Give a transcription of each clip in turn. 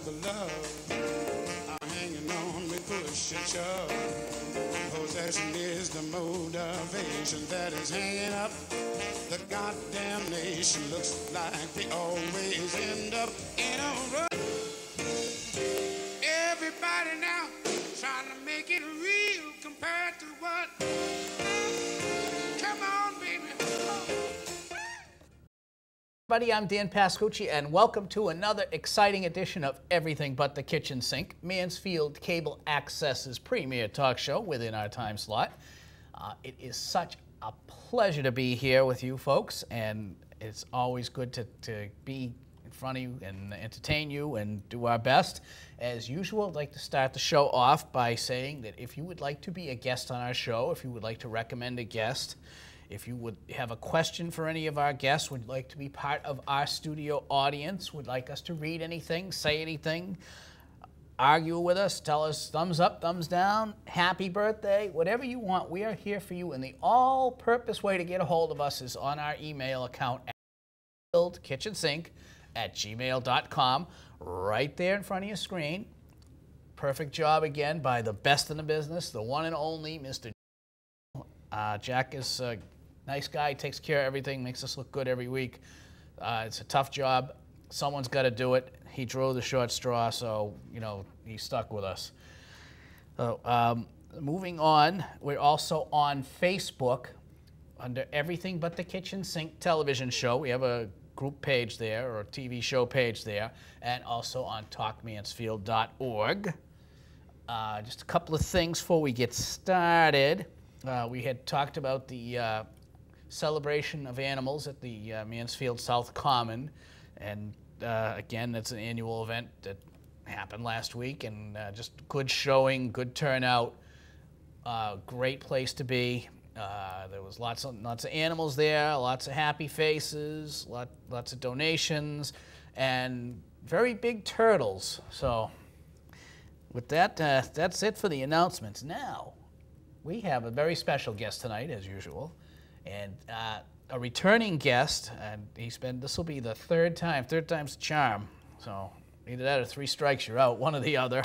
for love are hanging on me, push and shove. Possession is the motivation that is hanging up. The goddamn nation looks like they always end up in a rut. Everybody now trying to make it real compared to what? Come on, baby. Everybody, I'm Dan Pascucci, and welcome to another exciting edition of Everything But the Kitchen Sink, Mansfield Cable Access's premier talk show within our time slot. It is such a pleasure to be here with you folks, and it's always good to be in front of you and entertain you and do our best. As usual, I'd like to start the show off by saying that if you would like to be a guest on our show, if you would like to recommend a guest, if you would have a question for any of our guests, would like to be part of our studio audience, would like us to read anything, say anything, argue with us, tell us thumbs up, thumbs down, happy birthday, whatever you want, we are here for you. And the all-purpose way to get a hold of us is on our email account at kitchensink@gmail.com, right there in front of your screen. Perfect job again by the best in the business, the one and only Mr. Jack is a nice guy, takes care of everything, makes us look good every week. It's a tough job. Someone's got to do it. He drew the short straw, so, you know, he stuck with us. So, moving on, we're also on Facebook under Everything But the Kitchen Sink television show. We have a group page there, or a TV show page there, and also on talkmansfield.org. Just a couple of things before we get started. We had talked about the celebration of animals at the Mansfield South Common, and again, that's an annual event that happened last week, and just good showing, good turnout, great place to be. There was lots of animals there, lots of happy faces, lots of donations, and very big turtles. So with that, that's it for the announcements. Now, we have a very special guest tonight, as usual, and a returning guest, and this will be the third time's the charm, so either that or 3 strikes, you're out, one or the other.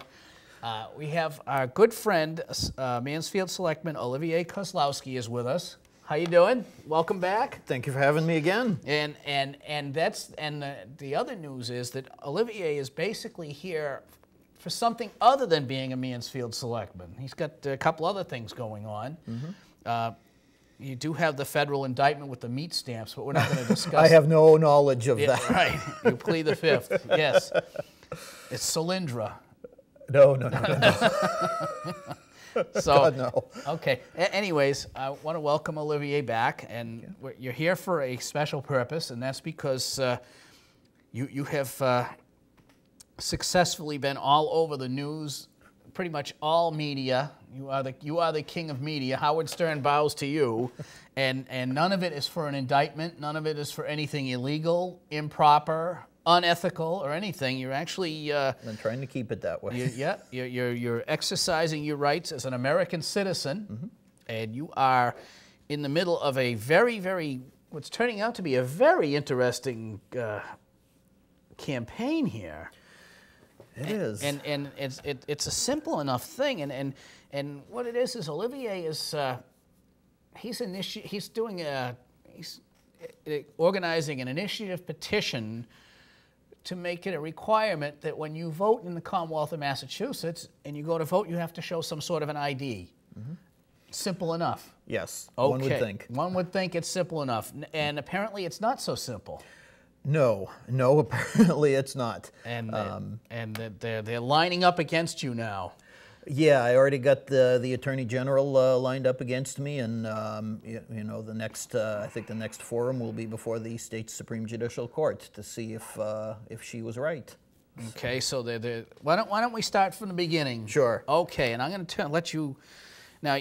We have our good friend, Mansfield Selectman Olivier Kozlowski is with us. How you doing? Welcome back. Thank you for having me again. And the other news is that Olivier is basically here for something other than being a Mansfield Selectman. He's got a couple other things going on. Mm-hmm. You do have the federal indictment with the meat stamps, but we're not going to discuss I have no knowledge of that. Right. You plead the fifth. Yes. It's Solyndra. No. So, God, no. Okay. Anyways, I want to welcome Olivier back, and you're here for a special purpose, and that's because you have successfully been all over the news, pretty much all media. You are the king of media. Howard Stern bows to you, and none of it is for an indictment. None of it is for anything illegal, improper, unethical, or anything. You're actually I'm trying to keep it that way. You're exercising your rights as an American citizen, mm-hmm. and you are in the middle of a what's turning out to be a very interesting campaign here. It is, and it's a simple enough thing, and what it is Olivier is he's organizing an initiative petition to make it a requirement that when you vote in the Commonwealth of Massachusetts and you go to vote, you have to show some sort of an ID. Mm-hmm. Simple enough. Yes, okay. One would think. One would think it's simple enough, and apparently it's not so simple. No, apparently it's not. And they're lining up against you now. Yeah, I already got the Attorney General lined up against me, and you know, the next I think the next forum will be before the state's Supreme Judicial Court to see if she was right. Okay, so why don't we start from the beginning? Sure. Okay, and I'm going to let you. Now,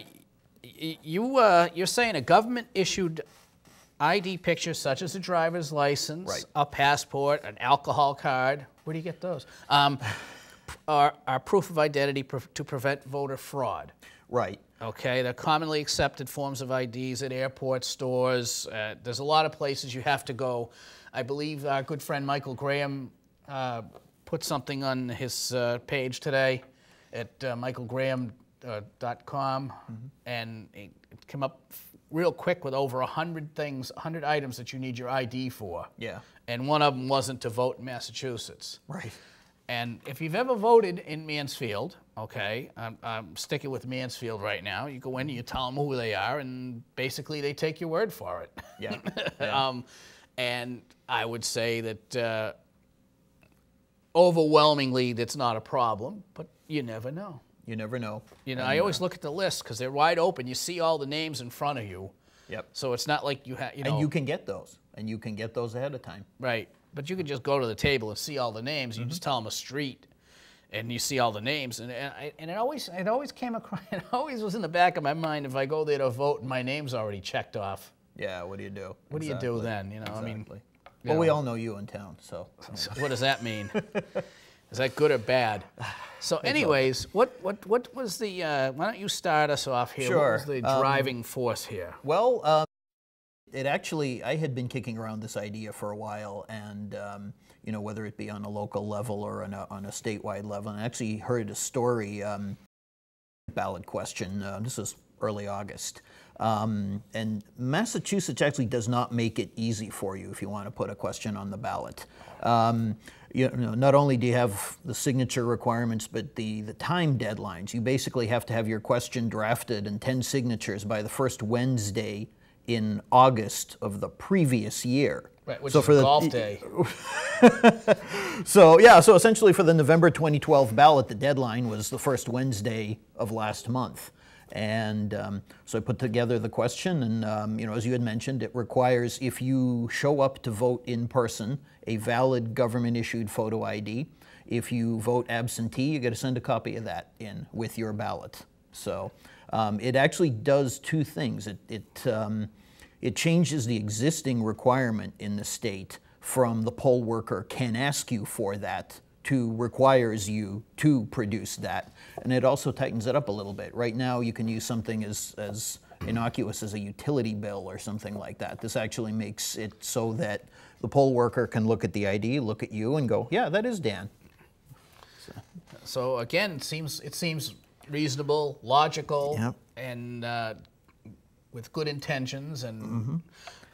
you're saying a government issued ID pictures such as a driver's license, right. a passport, an alcohol card. Where do you get those? Are proof of identity to prevent voter fraud. Right. Okay, they're commonly accepted forms of IDs at airports, stores. There's a lot of places you have to go. I believe our good friend Michael Graham put something on his page today at michaelgraham.com, and it came up real quick with over 100 things, 100 items that you need your ID for. Yeah. And one of them wasn't to vote in Massachusetts. Right. And if you've ever voted in Mansfield, okay, I'm sticking with Mansfield right now. You go in, you tell them who they are, and basically they take your word for it. Yeah. And I would say that overwhelmingly that's not a problem, but you never know. You never know. You know, I always look at the list because they're wide open. You see all the names in front of you. Yep. So it's not like you have, you know. And you can get those. And you can get those ahead of time. Right. But you can just go to the table and see all the names. You just tell them a street, and you see all the names. And it always came across. It always was in the back of my mind. If I go there to vote and my name's already checked off. Yeah. What do you do? What do you do then? You know. Exactly. I mean. Well, we all know you in town, so. What does that mean? Is that good or bad? So, anyways, what was the? Why don't you start us off here? Sure. What was the driving force here? Well, it actually, I had been kicking around this idea for a while, and you know, whether it be on a local level or on a statewide level. And I actually heard a story, ballot question. This was early August. And Massachusetts actually does not make it easy for you if you want to put a question on the ballot. You know, not only do you have the signature requirements, but the time deadlines. You basically have to have your question drafted and 10 signatures by the first Wednesday in August of the previous year. Right, which is for golf day. So yeah, so essentially for the November 2012 ballot, the deadline was the first Wednesday of last month. And so I put together the question, and you know, as you had mentioned, it requires, if you show up to vote in person, a valid government-issued photo ID. If you vote absentee, you got to send a copy of that in with your ballot. So it actually does two things. It changes the existing requirement in the state from the poll worker can ask you for that to requires you to produce that. And it also tightens it up a little bit. Right now you can use something as innocuous as a utility bill or something like that. This actually makes it so that the poll worker can look at the ID, look at you, and go, yeah, that is Dan. So again, it seems reasonable, logical, yep. and with good intentions. And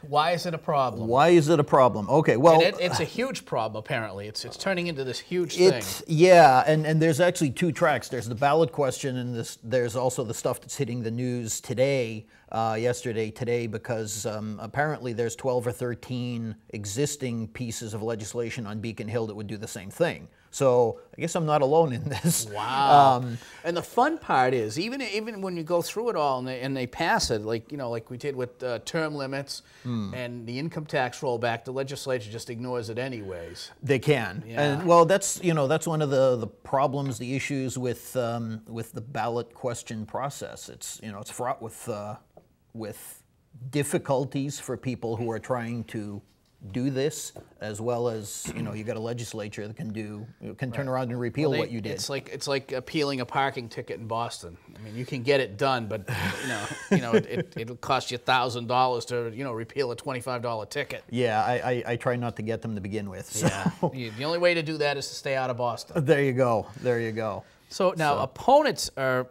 why is it a problem? Why is it a problem? Okay, well, and it's a huge problem. Apparently, it's turning into this huge thing. Yeah, and there's actually two tracks. There's the ballot question, and there's also the stuff that's hitting the news today, today, because apparently there's 12 or 13 existing pieces of legislation on Beacon Hill that would do the same thing. So I guess I'm not alone in this. Wow. And the fun part is, even when you go through it all and they pass it, like we did with term limits and the income tax rollback, the legislature just ignores it anyways. They can. Yeah. And well, that's one of the problems, the issues with the ballot question process. It's it's fraught with difficulties for people who are trying to do this, as well as you got a legislature that can turn around and repeal what you did. It's like appealing a parking ticket in Boston. I mean, you can get it done, but it'll cost you $1,000 to repeal a $25 ticket. Yeah, I try not to get them to begin with. So. Yeah, the only way to do that is to stay out of Boston. There you go. There you go. So now opponents are,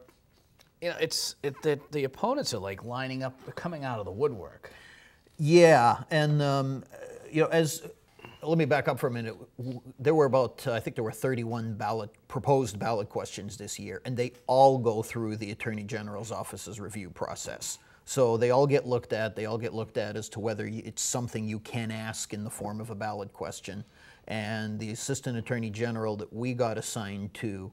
the opponents are like lining up, they're coming out of the woodwork. Yeah, and let me back up for a minute. There were I think there were 31 proposed ballot questions this year, and they all go through the Attorney General's office's review process. So they all get looked at. They all get looked at as to whether it's something you can ask in the form of a ballot question. And the Assistant Attorney General that we got assigned to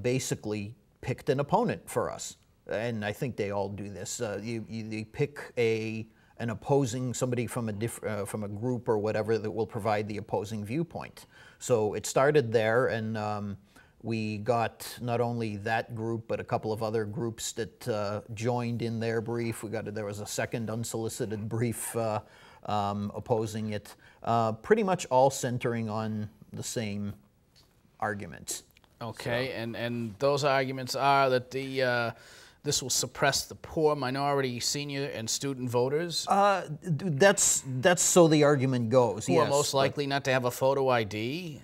basically picked an opponent for us. And I think they all do this. They pick an opposing, somebody from a group or whatever that will provide the opposing viewpoint. So it started there, and we got not only that group, but a couple of other groups that joined in their brief. There was a second unsolicited brief opposing it, pretty much all centering on the same arguments. Okay, so. And those arguments are that this will suppress the poor, minority, senior, and student voters. That's so the argument goes. Who are most likely not to have a photo ID.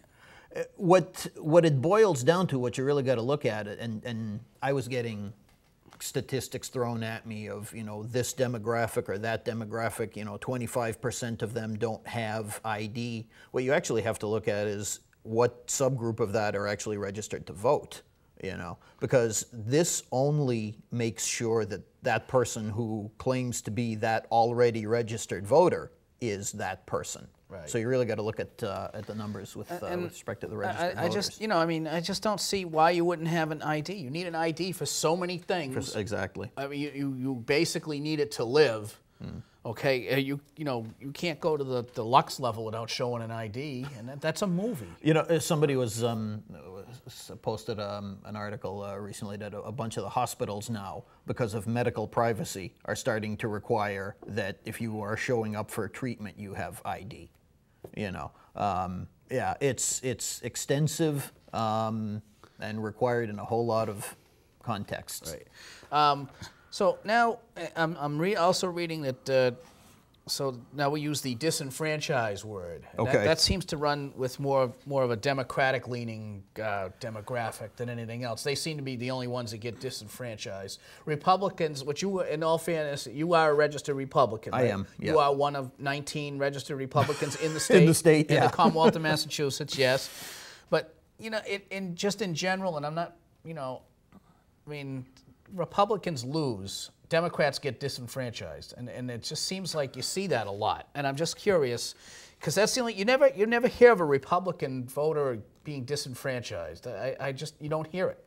what it boils down to, what you really got to look at it, and I was getting statistics thrown at me of, this demographic or that demographic, 25% of them don't have ID. What you actually have to look at is what subgroup of that are actually registered to vote, because this only makes sure that that person who claims to be that already registered voter is that person. Right. So you really got to look at the numbers with respect to the registered voters. I just don't see why you wouldn't have an ID. You need an ID for so many things. Exactly. I mean, you basically need it to live. Okay, you can't go to the deluxe level without showing an ID, and that's a movie. Somebody was posted an article recently that a bunch of the hospitals now, because of medical privacy, are starting to require that if you are showing up for treatment, you have ID. Yeah, it's extensive and required in a whole lot of contexts. Right. So now I'm also reading that. So now we use the disenfranchised word. Okay. That seems to run with more of a democratic-leaning demographic than anything else. They seem to be the only ones that get disenfranchised. Republicans, which you, in all fairness, you are a registered Republican. Right? I am. Yeah. You are one of 19 registered Republicans in the state. In the state, in yeah. the Commonwealth of Massachusetts, yes. But in general, and I'm not, Republicans lose. Democrats get disenfranchised, and it just seems like you see that a lot. And I'm just curious, because that's the only you never hear of a Republican voter being disenfranchised. You don't hear it.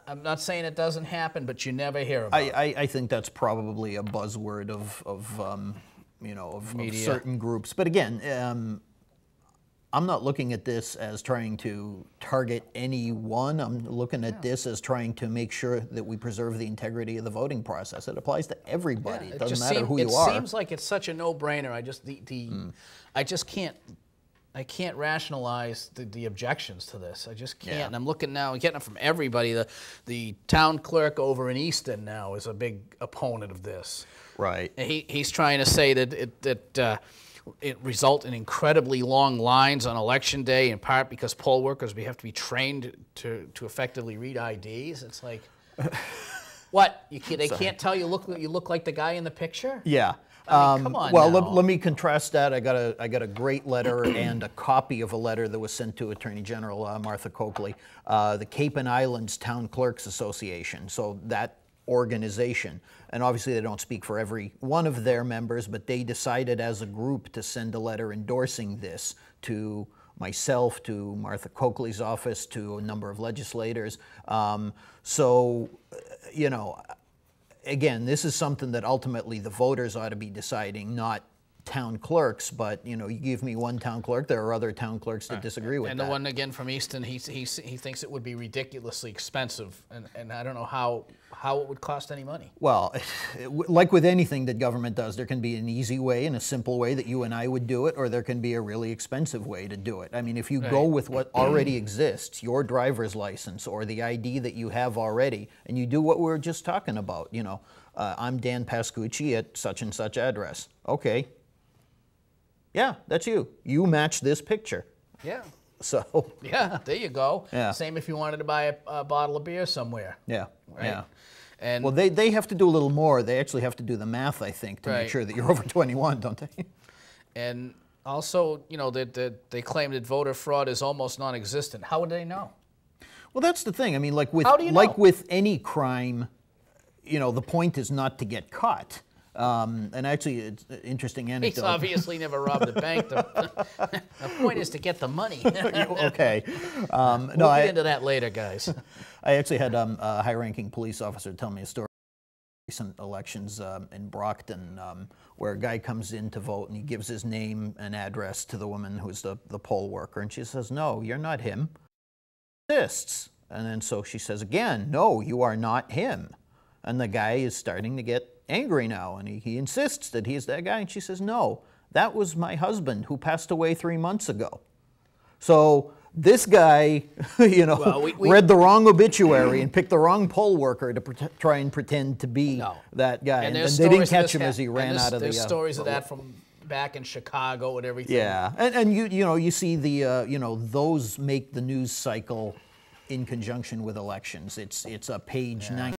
I'm not saying it doesn't happen, but you never hear about it. I think that's probably a buzzword of certain groups. But again, I'm not looking at this as trying to target anyone. I'm looking at this as trying to make sure that we preserve the integrity of the voting process. It applies to everybody. It doesn't matter who you are. It seems like it's such a no-brainer. I can't rationalize the objections to this. I just can't. Yeah. And I'm looking now, getting it from everybody. The town clerk over in Easton now is a big opponent of this. Right. And he's trying to say that it result in incredibly long lines on election day, in part because poll workers have to be trained to effectively read IDs. It's like, what? They can't tell you look like the guy in the picture? Yeah. I mean, come on. Well, now. let me contrast that. I got a great letter and a copy of a letter that was sent to Attorney General Martha Coakley, the Cape and Islands Town Clerks Association. So that organization, and obviously they don't speak for every one of their members, but they decided as a group to send a letter endorsing this to myself, to Martha Coakley's office, to a number of legislators. Again, this is something that ultimately the voters ought to be deciding, not town clerks, but you give me one town clerk, there are other town clerks that disagree with that. And the one again from Easton, he thinks it would be ridiculously expensive, and I don't know how it would cost any money. Well, like with anything that government does, there can be an easy way and a simple way that you and I would do it, or there can be a really expensive way to do it. I mean, if you go with what already exists, your driver's license or the ID that you have already, and you do what we were just talking about, I'm Dan Pascucci at such and such address. Okay. Yeah, that's you. You match this picture. Yeah. So. Yeah, there you go. Yeah. Same if you wanted to buy a bottle of beer somewhere. Yeah. Right? Yeah. And well, they have to do a little more. They actually have to do the math, I think, to make sure that you're over 21, don't they? And also, that they claim that voter fraud is almost non-existent. How would they know? Well, that's the thing. I mean, like with with any crime, the point is not to get caught. And actually, it's an interesting anecdote. He's obviously never robbed a bank. The point is to get the money. Okay. We'll get into that later, guys. I actually had a high-ranking police officer tell me a story recent elections in Brockton, where a guy comes in to vote and he gives his name and address to the woman who's the poll worker, and she says, "No, you're not him." Insists, and then so she says again, "No, you are not him," and the guy is starting to get angry now, and he insists that he is that guy, and she says, "No, that was my husband who passed away 3 months ago." So this guy, read the wrong obituary and picked the wrong poll worker to try and pretend to be that guy, and they didn't catch him as he ran out of the. There's stories of that from back in Chicago and everything. Yeah, and you see the those make the news cycle in conjunction with elections. It's a page 9.